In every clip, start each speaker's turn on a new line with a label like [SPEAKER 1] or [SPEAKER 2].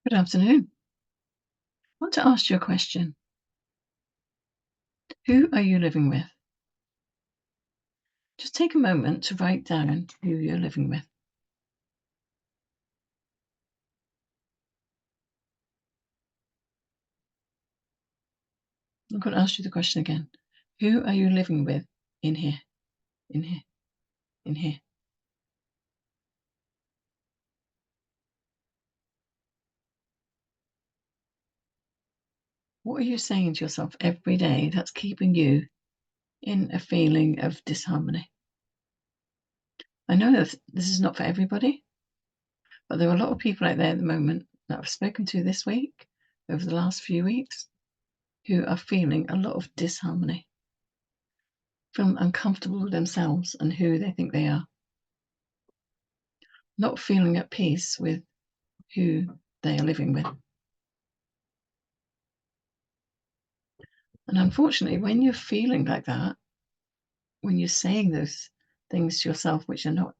[SPEAKER 1] Good afternoon. I want to ask you a question. Who are you living with? Just take a moment to write down who you're living with. I'm going to ask you the question again. Who are you living with in here? In here? In here? What are you saying to yourself every day that's keeping you in a feeling of disharmony? I know that this is not for everybody, but there are a lot of people out there at the moment that I've spoken to this week, over the last few weeks, who are feeling a lot of disharmony, feeling uncomfortable with themselves and who they think they are, not feeling at peace with who they are living with. And unfortunately, when you're feeling like that, when you're saying those things to yourself which are not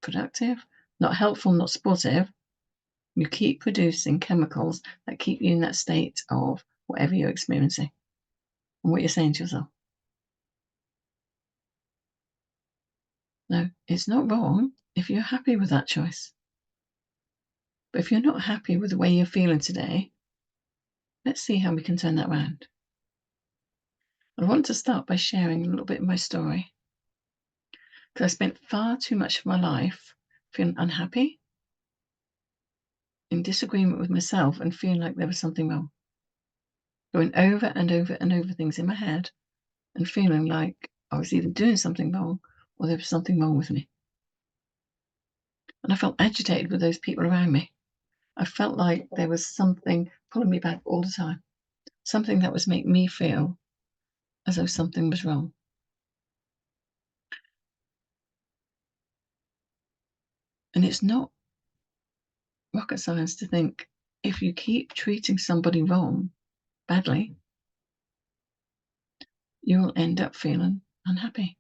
[SPEAKER 1] productive, not helpful, not supportive, you keep producing chemicals that keep you in that state of whatever you're experiencing and what you're saying to yourself. Now, it's not wrong if you're happy with that choice. But if you're not happy with the way you're feeling today, let's see how we can turn that around. I want to start by sharing a little bit of my story. Because I spent far too much of my life feeling unhappy, in disagreement with myself, and feeling like there was something wrong. Going over and over and over things in my head and feeling like I was either doing something wrong or there was something wrong with me. And I felt agitated with those people around me. I felt like there was something pulling me back all the time, something that was making me feel as though something was wrong. And it's not rocket science to think if you keep treating somebody wrong, badly, you'll end up feeling unhappy.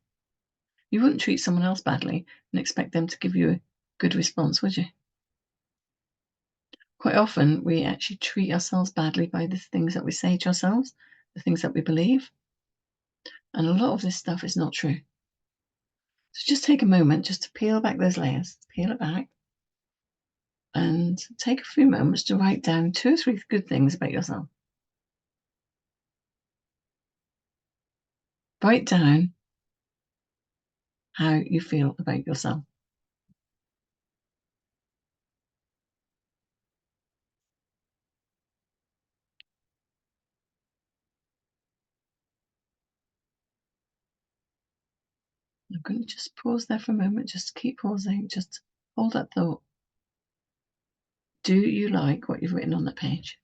[SPEAKER 1] You wouldn't treat someone else badly and expect them to give you a good response, would you? Quite often, we actually treat ourselves badly by the things that we say to ourselves, the things that we believe. And a lot of this stuff is not true. So just take a moment just to peel back those layers, peel it back, and take a few moments to write down 2 or 3 good things about yourself. Write down how you feel about yourself. I'm going to just pause there for a moment, just keep pausing, just hold that thought. Do you like what you've written on that page?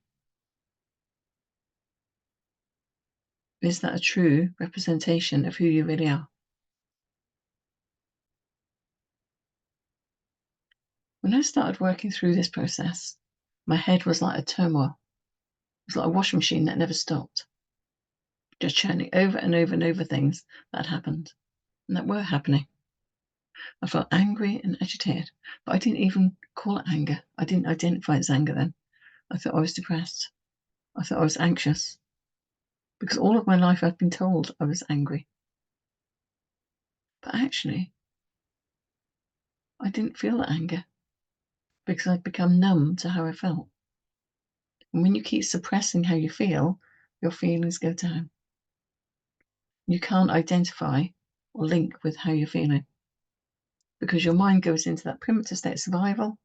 [SPEAKER 1] Is that a true representation of who you really are? When I started working through this process, my head was like a turmoil. It was like a washing machine that never stopped, just churning over and over and over things that happened and that were happening. I felt angry and agitated, but I didn't even call it anger. I didn't identify it as anger then. I thought I was depressed. I thought I was anxious because all of my life I've been told I was angry. But actually, I didn't feel that anger because I'd become numb to how I felt. And when you keep suppressing how you feel, your feelings go down. You can't identify or link with how you're feeling because your mind goes into that primitive state of survival,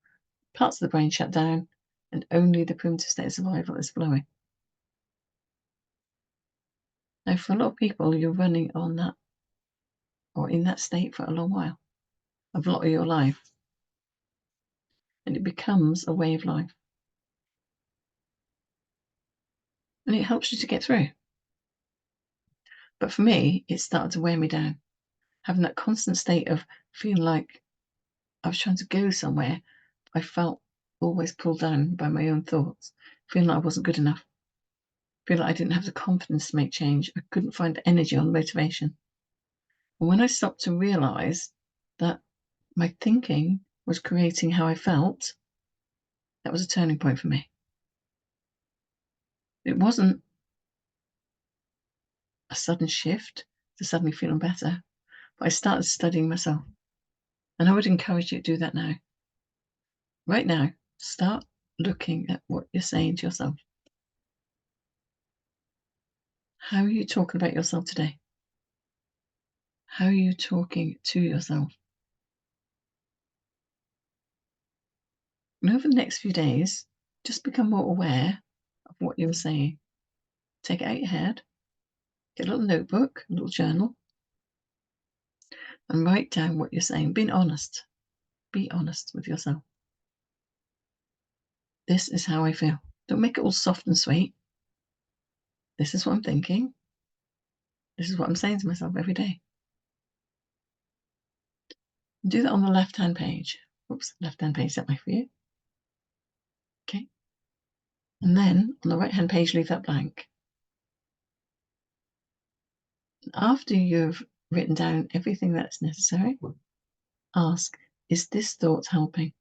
[SPEAKER 1] parts of the brain shut down, and only the primitive state of survival is flowing. Now, for a lot of people, you're running on that or in that state for a long while, a lot of your life, and it becomes a way of life. And it helps you to get through. But for me, it started to wear me down, having that constant state of feeling like I was trying to go somewhere. I felt always pulled down by my own thoughts, feeling like I wasn't good enough, feeling like I didn't have the confidence to make change. I couldn't find energy or motivation. And when I stopped to realize that my thinking was creating how I felt, That was a turning point for me. It wasn't a sudden shift to suddenly feeling better, but I started studying myself. And I would encourage you to do that now. Right now, start looking at what you're saying to yourself. How are you talking about yourself today? How are you talking to yourself? And over the next few days, just become more aware of what you're saying. Take it out your head, get a little notebook, a little journal, and write down what you're saying. Being honest. Be honest with yourself. This is how I feel. Don't make it all soft and sweet. This is what I'm thinking. This is what I'm saying to myself every day. Do that on the left-hand page. Oops, left-hand page, is that way for you? Okay. And then on the right-hand page, leave that blank. After you've written down everything that's necessary, ask, is this thought helping?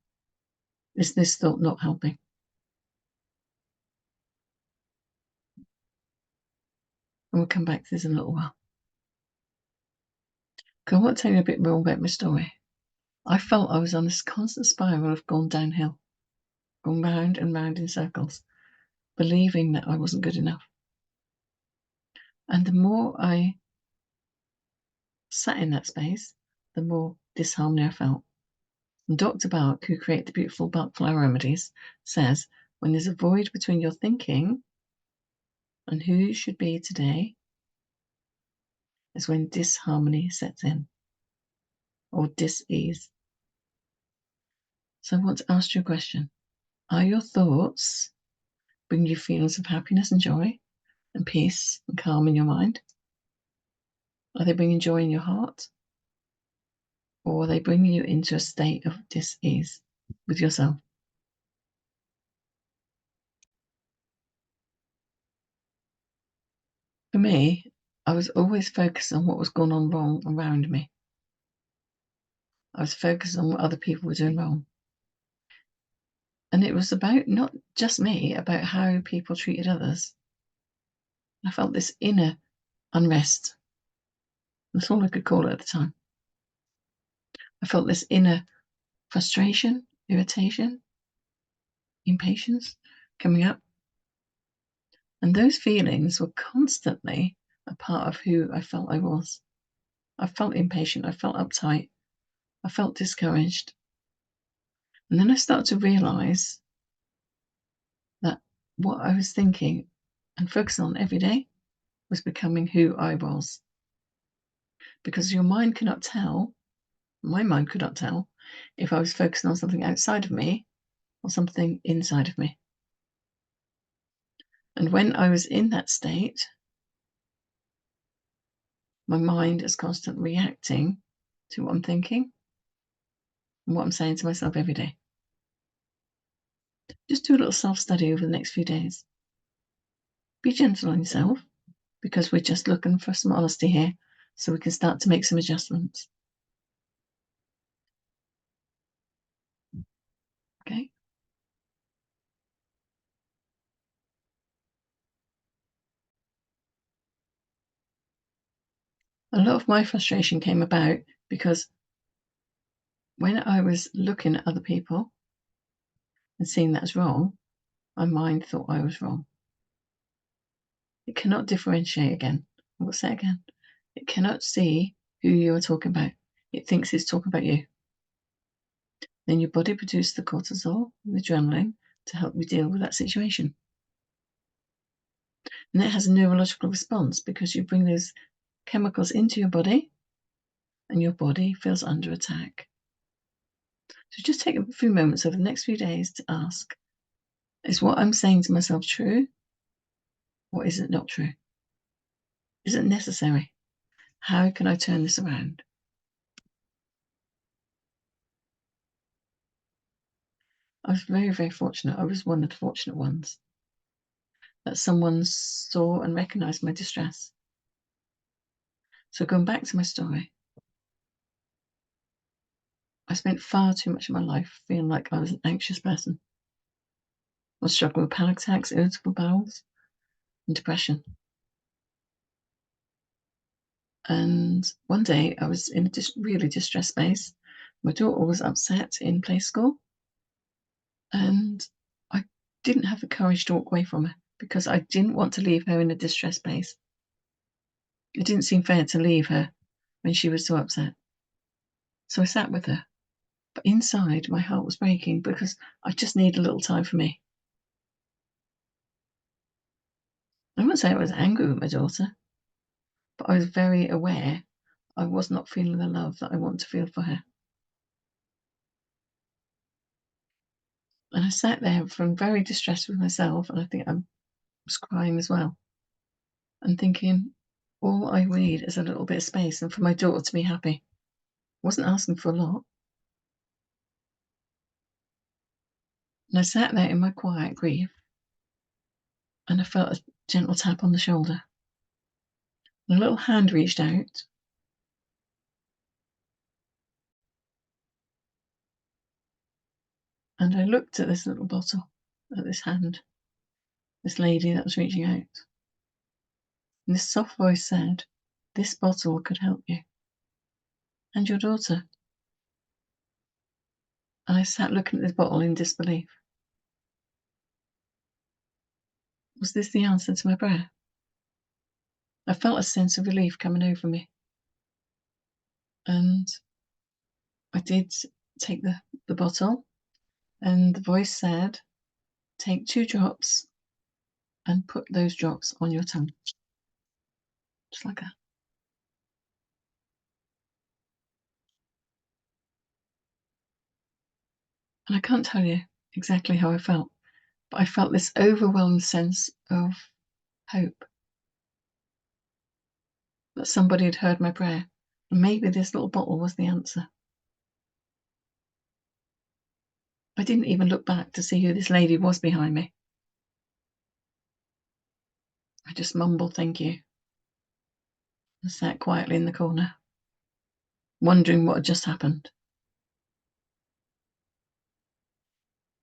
[SPEAKER 1] Is this thought not helping? And we'll come back to this in a little while. Because I want to tell you a bit more about my story. I felt I was on this constant spiral of going downhill, going round and round in circles, believing that I wasn't good enough. And the more I sat in that space, the more disharmony I felt. And Dr. Bach, who created the beautiful Bach flower remedies, says when there's a void between your thinking and who you should be today, is when disharmony sets in, or dis-ease. So I want to ask you a question. Are your thoughts bringing you feelings of happiness and joy and peace and calm in your mind? Are they bringing joy in your heart? Or are they bringing you into a state of dis-ease with yourself? For me, I was always focused on what was going on wrong around me. I was focused on what other people were doing wrong. And it was about not just me, about how people treated others. I felt this inner unrest. That's all I could call it at the time. I felt this inner frustration, irritation, impatience coming up. And those feelings were constantly a part of who I felt I was. I felt impatient. I felt uptight. I felt discouraged. And then I started to realize that what I was thinking and focusing on every day was becoming who I was. Because your mind cannot tell, my mind could not tell, if I was focusing on something outside of me or something inside of me. And when I was in that state, my mind is constantly reacting to what I'm thinking and what I'm saying to myself every day. Just do a little self-study over the next few days. Be gentle on yourself, because we're just looking for some honesty here so we can start to make some adjustments. Okay? A lot of my frustration came about because when I was looking at other people and seeing that as wrong, my mind thought I was wrong. It cannot differentiate again. I will say it again. It cannot see who you are talking about. It thinks it's talking about you. Then your body produces the cortisol and the adrenaline to help you deal with that situation. And it has a neurological response because you bring those chemicals into your body and your body feels under attack. So just take a few moments over the next few days to ask, is what I'm saying to myself true, or is it not true? Is it necessary? How can I turn this around? I was very, very fortunate. I was one of the fortunate ones that someone saw and recognized my distress. So going back to my story, I spent far too much of my life feeling like I was an anxious person. was struggling with panic attacks, irritable bowels, and depression. And one day I was in a really distressed space. My daughter was upset in play school, and I didn't have the courage to walk away from her because I didn't want to leave her in a distressed space. It didn't seem fair to leave her when she was so upset. So I sat with her. But inside, my heart was breaking because I just needed a little time for me. I wouldn't say I was angry with my daughter, but I was very aware I was not feeling the love that I want to feel for her. And I sat there feeling very distressed with myself, and I think I was crying as well, and thinking, all I need is a little bit of space and for my daughter to be happy. I wasn't asking for a lot. And I sat there in my quiet grief, and I felt a gentle tap on the shoulder. And a little hand reached out, and I looked at this little bottle, at this hand, this lady that was reaching out. And this soft voice said, "This bottle could help you and your daughter." And I sat looking at this bottle in disbelief. Was this the answer to my prayer? I felt a sense of relief coming over me. And I did take the bottle, and the voice said, "Take 2 drops and put those drops on your tongue." Just like that. And I can't tell you exactly how I felt, but I felt this overwhelming sense of hope that somebody had heard my prayer. And maybe this little bottle was the answer. I didn't even look back to see who this lady was behind me. I just mumbled thank you and sat quietly in the corner, wondering what had just happened.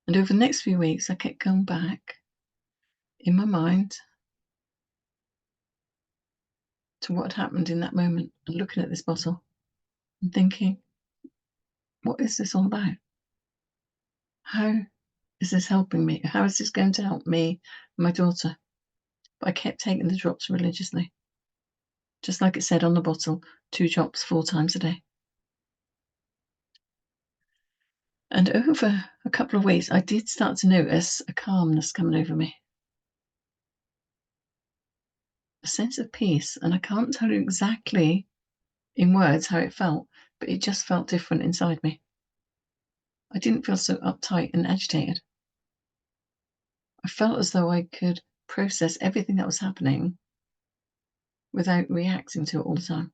[SPEAKER 1] And over the next few weeks, I kept going back in my mind to what had happened in that moment and looking at this bottle and thinking, what is this all about? How is this helping me? How is this going to help me and my daughter? But I kept taking the drops religiously, just like it said on the bottle, 2 drops 4 times a day. And over a couple of weeks, I did start to notice a calmness coming over me, a sense of peace. And I can't tell you exactly in words how it felt, but it just felt different inside me. I didn't feel so uptight and agitated. I felt as though I could process everything that was happening without reacting to it all the time.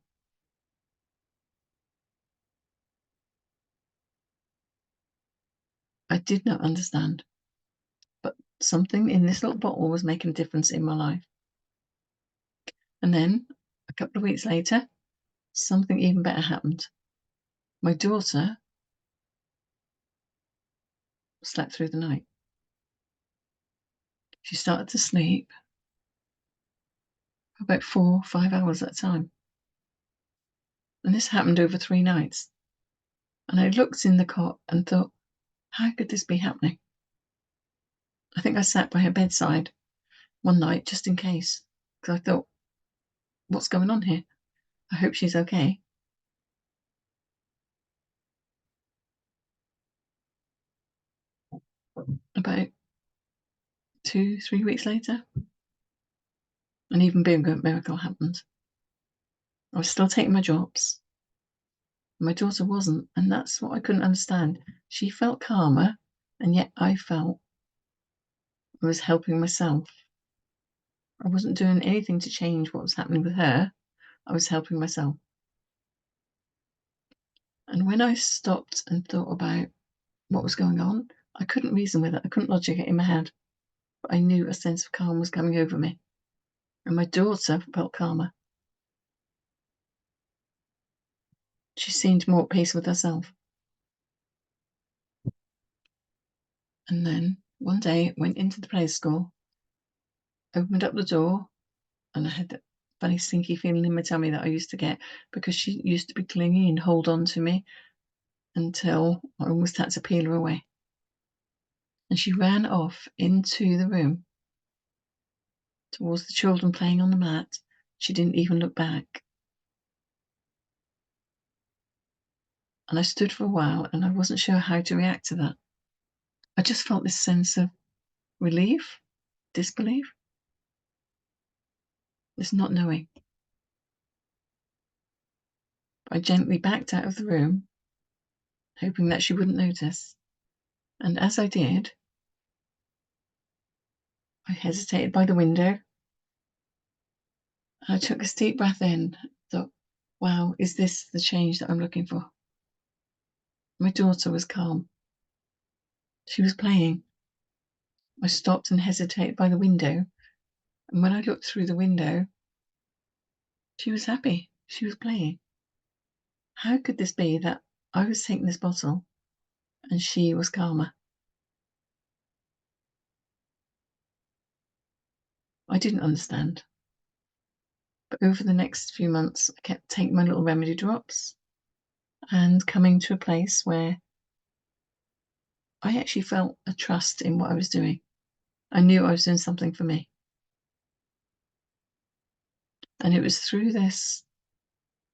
[SPEAKER 1] I did not understand, but something in this little bottle was making a difference in my life. And then a couple of weeks later, something even better happened. My daughter slept through the night. She started to sleep for about 4, 5 hours at a time. And this happened over 3 nights. And I looked in the cot and thought, how could this be happening? I think I sat by her bedside one night just in case, because I thought, what's going on here? I hope she's okay. About 2, 3 weeks later, an even bigger miracle happened. I was still taking my drops. My daughter wasn't, and that's what I couldn't understand. She felt calmer, and yet I felt I was helping myself. I wasn't doing anything to change what was happening with her. I was helping myself. And when I stopped and thought about what was going on, I couldn't reason with it. I couldn't logic it in my head. But I knew a sense of calm was coming over me. And my daughter felt calmer. She seemed more at peace with herself. And then One day, went into the play school, opened up the door, and I had that funny stinky feeling in my tummy that I used to get because she used to be clingy and hold on to me until I almost had to peel her away. And she ran off into the room towards the children playing on the mat. She didn't even look back. And I stood for a while and I wasn't sure how to react to that. I just felt this sense of relief, disbelief, this not knowing. I gently backed out of the room, hoping that she wouldn't notice. And as I did, I hesitated by the window. I took a deep breath in, thought, wow, is this the change that I'm looking for? My daughter was calm. She was playing. I stopped and hesitated by the window, and when I looked through the window, she was happy. She was playing. How could this be that I was taking this bottle and she was calmer? I didn't understand. But over the next few months, I kept taking my little remedy drops and coming to a place where I actually felt a trust in what I was doing. I knew I was doing something for me. And it was through this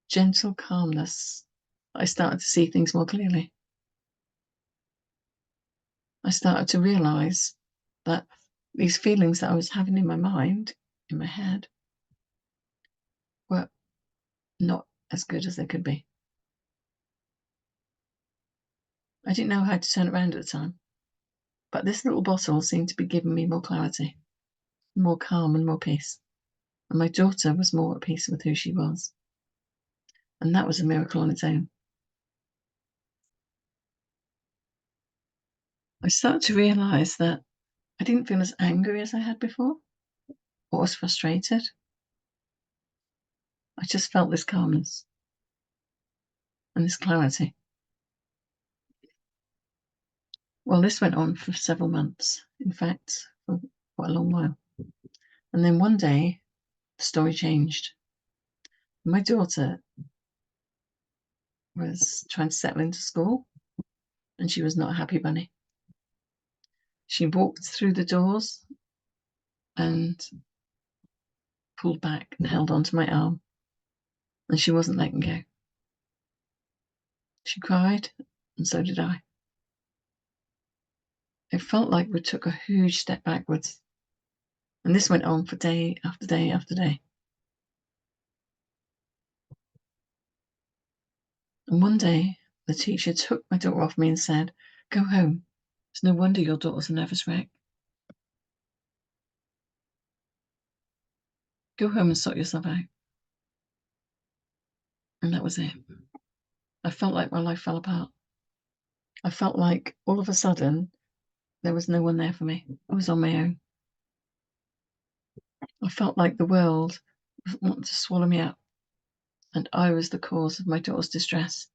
[SPEAKER 1] gentle calmness that I started to see things more clearly. I started to realize that these feelings that I was having in my mind, in my head, were not as good as they could be. I didn't know how to turn it around at the time, but this little bottle seemed to be giving me more clarity, more calm and more peace. And my daughter was more at peace with who she was. And that was a miracle on its own. I started to realize that I didn't feel as angry as I had before or as frustrated. I just felt this calmness and this clarity. Well, this went on for several months, in fact, for quite a long while. And then one day, the story changed. My daughter was trying to settle into school, and she was not a happy bunny. She walked through the doors and pulled back and held onto my arm, and she wasn't letting go. She cried, and so did I. It felt like we took a huge step backwards, and this went on for day after day after day. And one day, the teacher took my daughter off me and said, "Go home. It's no wonder your daughter's a nervous wreck. Go home and sort yourself out." And that was it. I felt like my life fell apart. I felt like all of a sudden there was no one there for me. I was on my own. I felt like the world wanted to swallow me up, and I was the cause of my daughter's distress.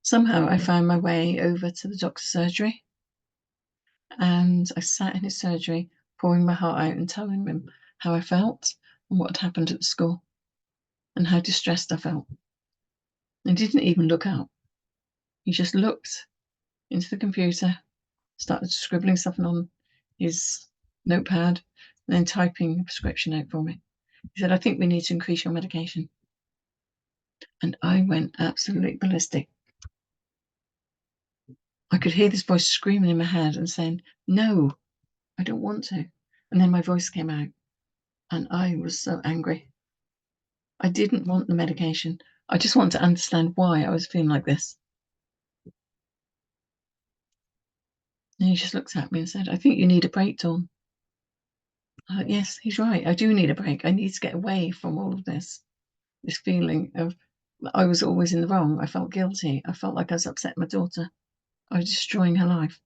[SPEAKER 1] Somehow I found my way over to the doctor's surgery, and I sat in his surgery, pouring my heart out and telling him how I felt and what had happened at the school and how distressed I felt. And he didn't even look up. He just looked into the computer, started scribbling something on his notepad, and then typing a prescription out for me. He said, "I think we need to increase your medication." And I went absolutely ballistic. I could hear this voice screaming in my head and saying, "No, I don't want to." And then my voice came out, and I was so angry. I didn't want the medication. I just wanted to understand why I was feeling like this. And he just looked at me and said, "I think you need a break, Dawn." Yes, he's right. I do need a break. I need to get away from all of this feeling of I was always in the wrong. I felt guilty. I felt like I was upsetting my daughter. I was destroying her life.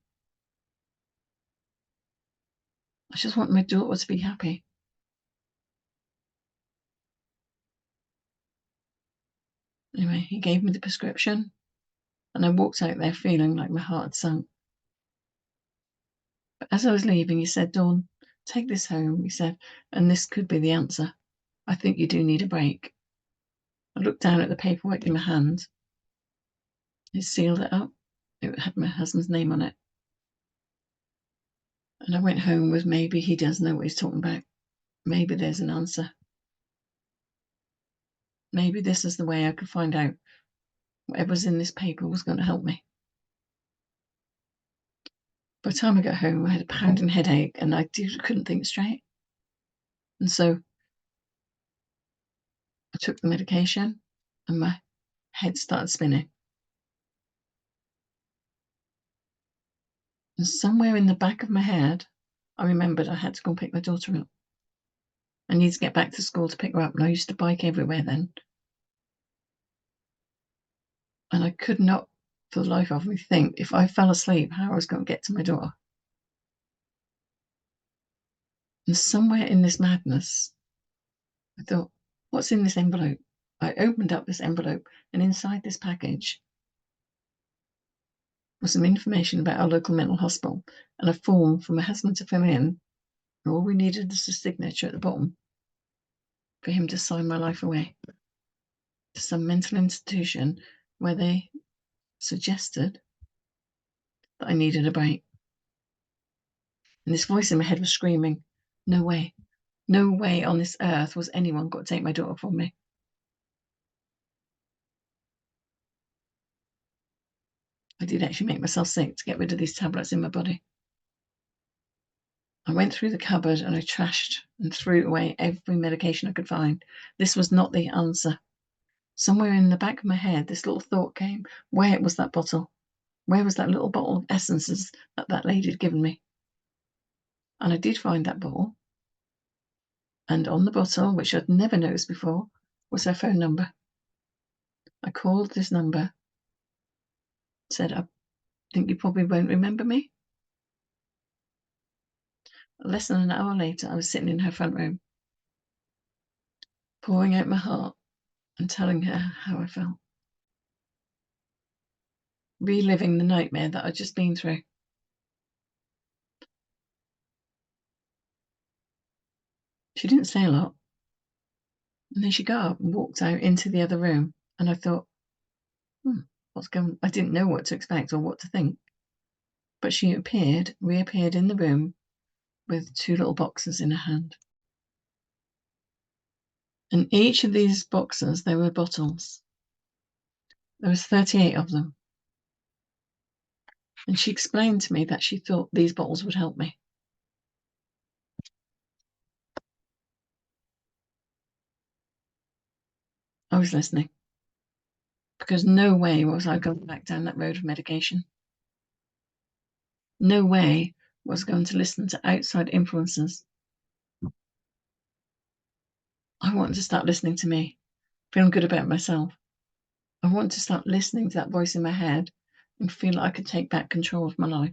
[SPEAKER 1] I just want my daughter to be happy. Anyway, he gave me the prescription, and I walked out there feeling like my heart had sunk. But as I was leaving, he said, "Dawn, take this home," he said, "and this could be the answer. I think you do need a break." I looked down at the paperwork in my hand. He sealed it up. It had my husband's name on it. And I went home with maybe he does know what he's talking about. Maybe there's an answer. Maybe this is the way I could find out whatever's in this paper was going to help me. By the time I got home, I had a pounding headache and I couldn't think straight. And so I took the medication and my head started spinning. And somewhere in the back of my head, I remembered I had to go and pick my daughter up. I needed to get back to school to pick her up, and I used to bike everywhere then. And I could not, for the life of me, think if I fell asleep how I was going to get to my daughter. And somewhere in this madness, I thought, what's in this envelope? I opened up this envelope, and inside this package was some information about our local mental hospital and a form for my husband to fill in. And all we needed was a signature at the bottom for him to sign my life away to some mental institution where they suggested that I needed a break. And this voice in my head was screaming, no way on this earth was anyone going to take my daughter from me. I did actually make myself sick to get rid of these tablets in my body. I went through the cupboard and I trashed and threw away every medication I could find. This was not the answer. Somewhere in the back of my head, this little thought came, where was that bottle? Where was that little bottle of essences that that lady had given me? And I did find that bottle. And on the bottle, which I'd never noticed before, was her phone number. I called this number, said, I think you probably won't remember me. Less than an hour later, I was sitting in her front room, pouring out my heart and telling her how I felt, reliving the nightmare that I'd just been through. She didn't say a lot. And then she got up and walked out into the other room. And I thought, what's going on? I didn't know what to expect or what to think. But she reappeared in the room with two little boxes in her hand. In each of these boxes, there were bottles. There was 38 of them. And she explained to me that she thought these bottles would help me. I was listening. Because no way was I going back down that road of medication. No way was going to listen to outside influences. I wanted to start listening to me, feeling good about myself. I want to start listening to that voice in my head and feel like I could take back control of my life.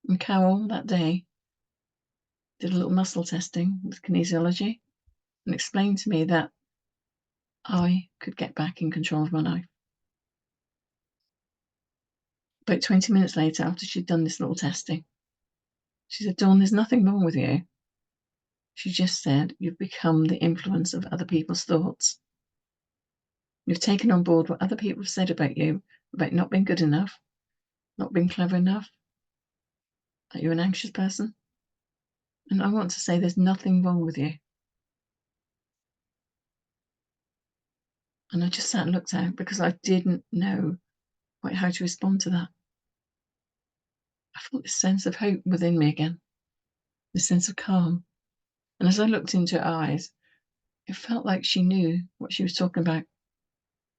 [SPEAKER 1] And Carol, that day, did a little muscle testing with kinesiology and explained to me that I could get back in control of my life. About 20 minutes later, after she'd done this little testing, she said, Dawn, there's nothing wrong with you. She just said, you've become the influence of other people's thoughts. You've taken on board what other people have said about you, about not being good enough, not being clever enough, that you're an anxious person. And I want to say there's nothing wrong with you. And I just sat and looked at it because I didn't know quite how to respond to that. I felt this sense of hope within me again, this sense of calm. And as I looked into her eyes, it felt like she knew what she was talking about.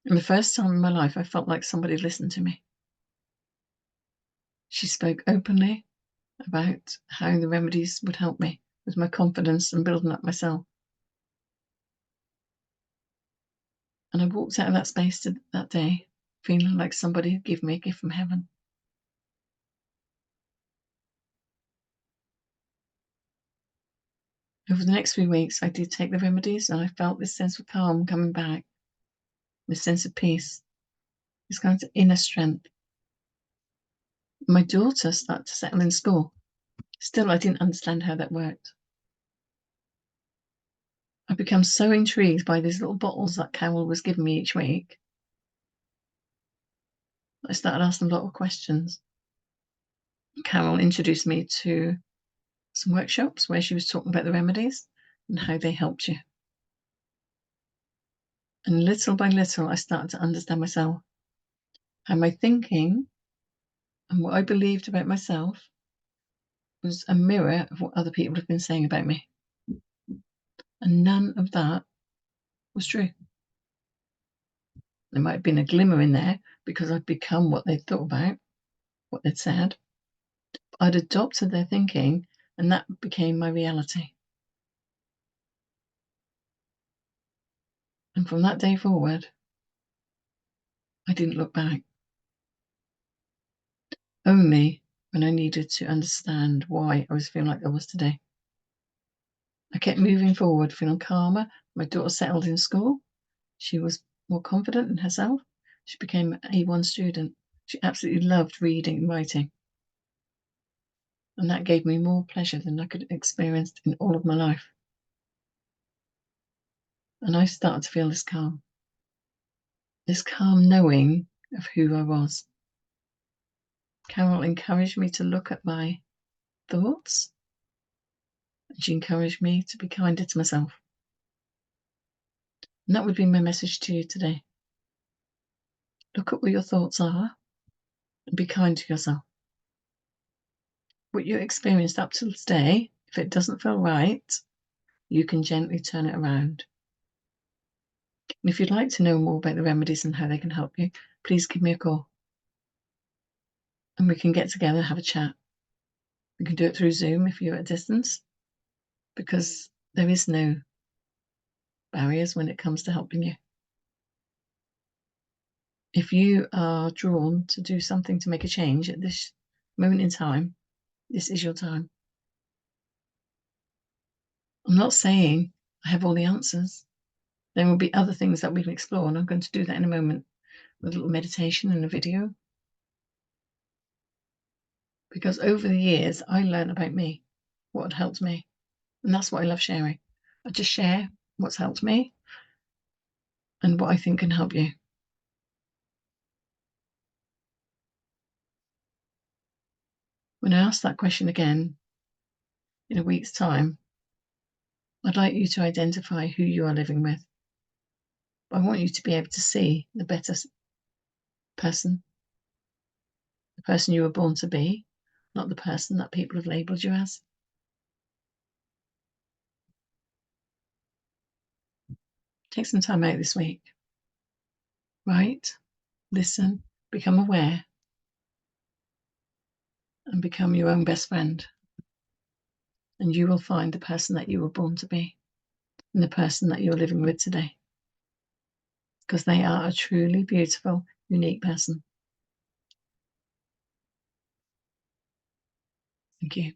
[SPEAKER 1] And the first time in my life, I felt like somebody listened to me. She spoke openly about how the remedies would help me with my confidence and building up myself. And I walked out of that space that day feeling like somebody had given me a gift from heaven. Over the next few weeks, I did take the remedies and I felt this sense of calm coming back. this sense of peace, this kind of inner strength. My daughter started to settle in school. Still, I didn't understand how that worked. I've become so intrigued by these little bottles that Carol was giving me each week. I started asking a lot of questions. Carol introduced me to some workshops where she was talking about the remedies and how they helped you. And little by little, I started to understand myself, how my thinking and what I believed about myself was a mirror of what other people have been saying about me. And none of that was true. There might have been a glimmer in there because I'd become what they'd thought about, what they'd said. I'd adopted their thinking, and that became my reality. And from that day forward, I didn't look back. Only when I needed to understand why I was feeling like I was today. I kept moving forward, feeling calmer. My daughter settled in school. She was more confident in herself. She became an A1 student. She absolutely loved reading and writing. And that gave me more pleasure than I could experience in all of my life. And I started to feel this calm knowing of who I was. Carol encouraged me to look at my thoughts, and she encouraged me to be kinder to myself. And that would be my message to you today. Look at what your thoughts are and be kind to yourself. What you experienced up to today, if it doesn't feel right, you can gently turn it around. And if you'd like to know more about the remedies and how they can help you, please give me a call. And we can get together and have a chat. We can do it through Zoom if you're at a distance, because there is no barriers when it comes to helping you. If you are drawn to do something to make a change at this moment in time, this is your time. I'm not saying I have all the answers. There will be other things that we can explore, and I'm going to do that in a moment with a little meditation and a video. Because over the years, I learned about me, what had helped me. And that's what I love sharing. I just share what's helped me and what I think can help you. When I ask that question again in a week's time, I'd like you to identify who you are living with. I want you to be able to see the better person, the person you were born to be, not the person that people have labelled you as. Take some time out this week. Write, listen, become aware, and become your own best friend. And you will find the person that you were born to be and the person that you're living with today. Because they are a truly beautiful, unique person. Thank you.